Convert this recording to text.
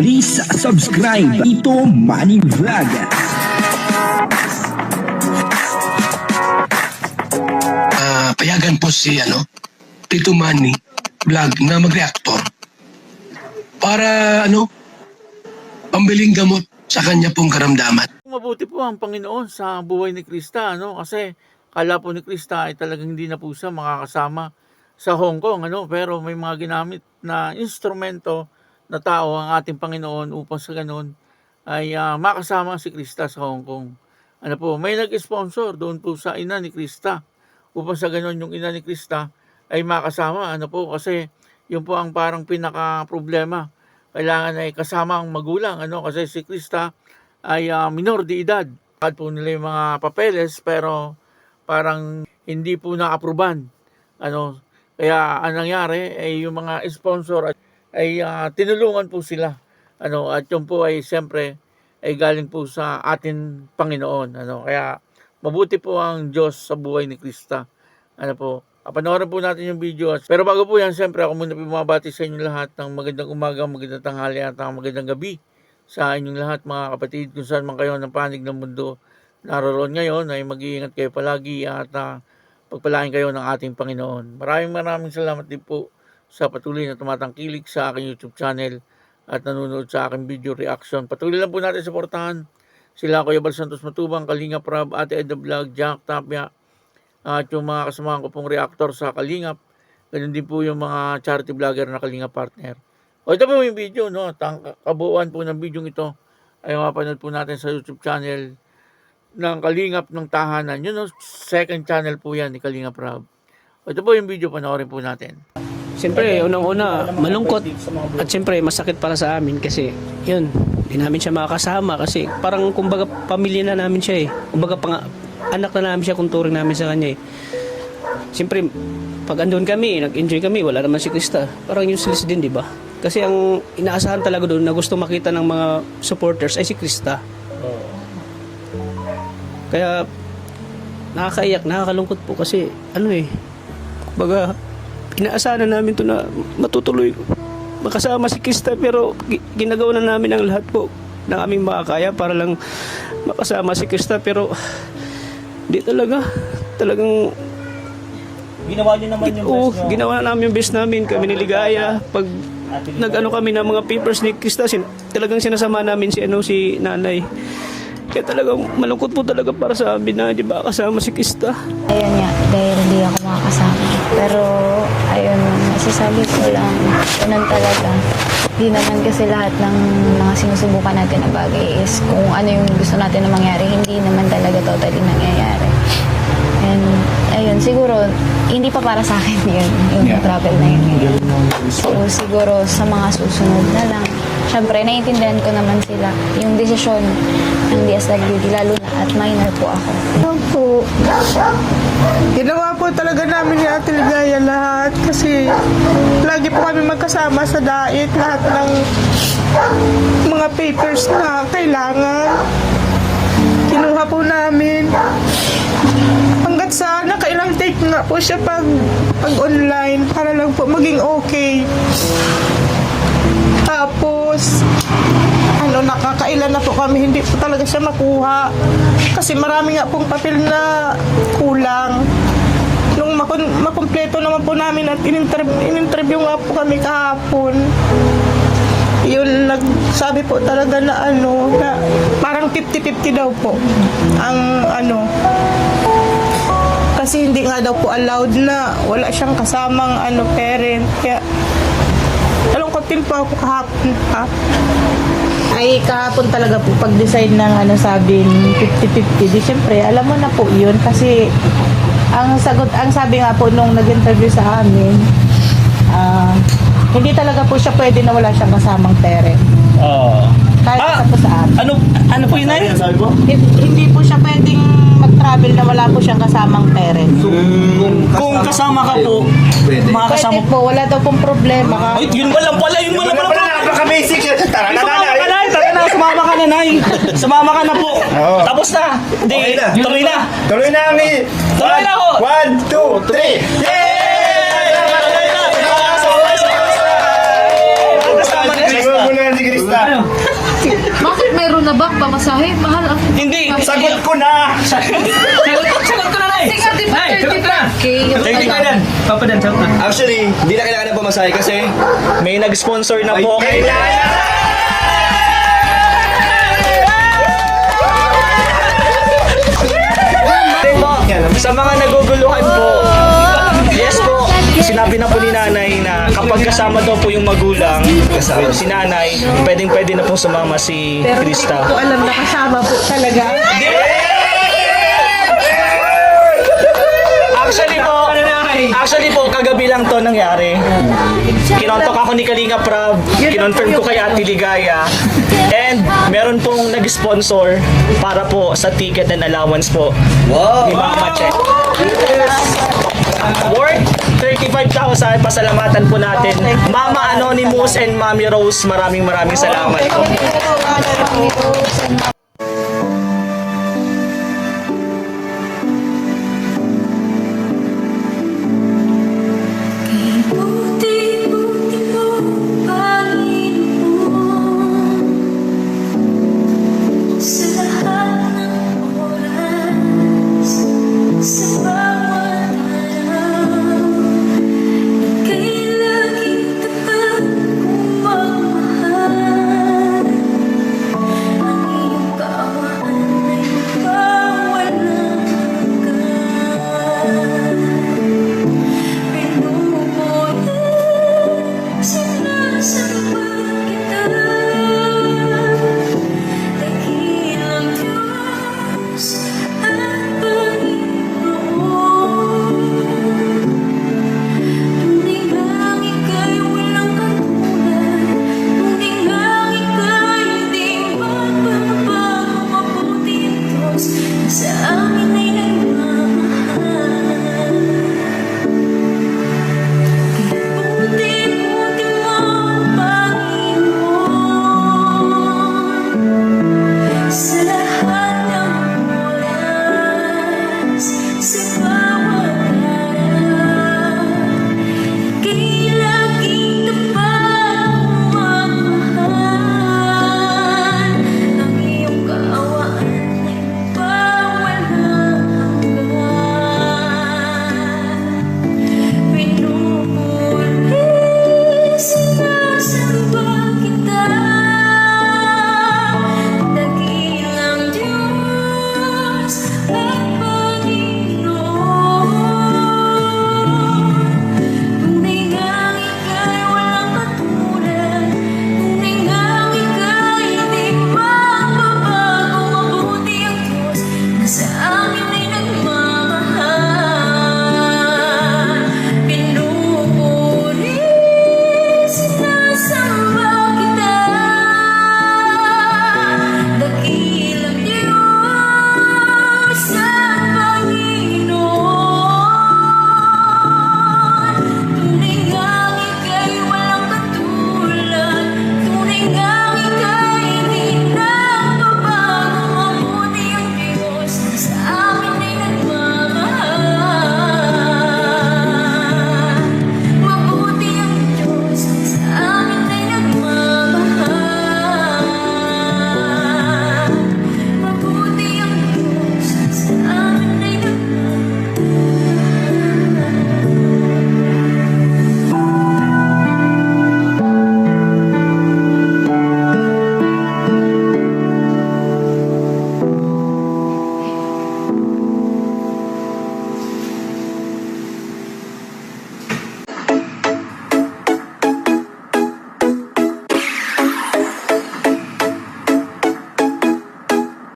Please subscribe Tito Manny Vlog. Payagan po si Tito Manny Vlog na mag-reactor para pambiling gamot sa kanya pong karamdaman. Mabuti po ang Panginoon sa buhay ni Krista, kasi kala po ni Krista ay talagang hindi na po siya makakasama sa Hong Kong, pero may mga ginamit na instrumento na tao ang ating Panginoon upang sa ganun ay makasama si Krista sa Hong Kong. May nag-sponsor doon po sa ina ni Krista upang sa ganun yung ina ni Krista ay makasama, kasi yun po ang parang pinaka-problema. Kailangan ay kasama ang magulang, kasi si Krista ay minor de edad. Kahit po nila yung mga papeles pero parang hindi po na-aproban. Kaya ang nangyari ay yung mga sponsor ay tinulungan po sila. At yun po ay siyempre ay galing po sa ating Panginoon. Kaya mabuti po ang Diyos sa buhay ni Krista. Panoorin po natin yung video. Pero bago po yan, siyempre ako muna bumabati sa inyong lahat ng magandang umaga, magandang tanghali at magandang gabi sa inyong lahat mga kapatid kung saan man kayo ng panig ng mundo naroon ngayon ay mag-iingat kayo palagi at pagpalain kayo ng ating Panginoon. Maraming salamat din po sa patuloy na tumatangkilik sa aking YouTube channel at nanonood sa aking video reaction. Patuloy lang po natin suportahan sila Kuya Bal Santos Matubang, Kalingap Rab, Ate Edna Vlog, Jack Tapia at yung mga kasamahan ko pong reactor sa Kalingap. Ganun din po yung mga charity vlogger na Kalingap partner. Ito po yung video, kabuuan po ng video ito ay mapanood po natin sa YouTube channel ng Kalingap ng Tahanan. Second channel po yan ni Kalingap Rab. Ito po yung video, panoorin po natin. Siyempre, unang-una, malungkot at siyempre masakit para sa amin kasi yun, hindi namin siya makakasama kasi parang kumbaga pamilya na namin siya kumbaga anak na namin siya kung turing namin sa kanya Siyempre, pag andun kami, nag-enjoy kami, wala naman si Krista. Parang useless din, di ba? Kasi ang inaasahan talaga doon na gusto makita ng mga supporters ay si Krista. Kaya nakakaiyak, nakakalungkot po kasi kumbaga inaasahan na namin to na matutuloy makasama si Krista pero ginagawa na namin ang lahat po ng aming makakaya para lang makasama si Krista pero hindi talagang ginawa niyo naman yung best nyo. Ginawa namin yung best namin, kami niligaya pag kami ng mga papers ni Krista talagang sinasama namin si nanay. Kaya talagang malungkot po talaga para sa amin na di ba kasama si Krista. Ayun nga, dahil hindi ako makakasama. Pero, ayun, masasabi ko lang, unang talaga, di naman kasi lahat ng mga sinusubukan natin na bagay is kung ano yung gusto natin na mangyari, hindi naman talaga totally nangyayari. And, ayun, siguro, hindi pa para sa akin yun, yung travel na yun. So, siguro, sa mga susunod na lang, syempre, naiintindihan ko naman sila yung desisyon ng DSWD, lalo na at minor po ako. Ginawa po talaga namin ni Ate Ligaya lahat kasi lagi po kami magkasama sa diet, lahat ng mga papers na kailangan. Kinuha po namin. Hanggat sa nakailang take nga po siya pag online para lang po maging okay. Tapos, nakakailan na po kami, hindi po talaga siya makuha. Kasi marami nga pong papel na kulang. Nung makumpleto naman po namin at in-interview nga po kami kahapon. Yun, nagsabi po talaga na na parang 50-50 daw po. Ang kasi hindi nga daw po allowed na wala siyang kasamang parent. Kaya, din po ako kahapon pa. Ay, kahapon talaga po pag-decide ng sabing 50-50. Di syempre, alam mo na po yun kasi ang sabi nga po nung nag-interview sa amin, hindi talaga po siya pwede na wala siyang kasamang parent. Kahit isa po sa amin. Ano po yun ay? Hindi po siya pwedeng mag-travel na wala po siyang kasamang parent. Kung kasama ka po, makakasama Pwede po, wala daw pong problema. Ay, yun ba lang pala? Napaka-basic yun. Tara na, sumama ka na, Nay. Sumama ka na po. Tapos na. Hindi, tuloy na. Tuloy na kami. Tuloy na ako. 1, 2, 3. Yay! Kasama ni Krista. mo na si Krista. Bakit mayroon na bang pamasahe? Mahal ang... Hindi, Sagot ko na. sagot ko na na eh. Sige, di ba Ay, sagot na. 35K? Thank you, Dan. Papa Dan, sagot na. Actually, hindi na kailangan ng pamasahe kasi may nag-sponsor na po kay Sa mga naguguluhan po, yes po, sinabi na po ni nanay na kapag kasama daw po yung magulang, si nanay, pwedeng-pwede na pong sumama si Krista. Ko alam na kasama po talaga. Actually po, kagabi lang to nangyari. Kinontak ako ni Kalinga Prab, kinonfirm ko kay Ate Ligaya, and meron pong nag-sponsor para po sa ticket and allowance po ni Mama Che. Worth 35,000, pasalamatan po natin. Mama Anonymous and Mami Rose, maraming salamat po.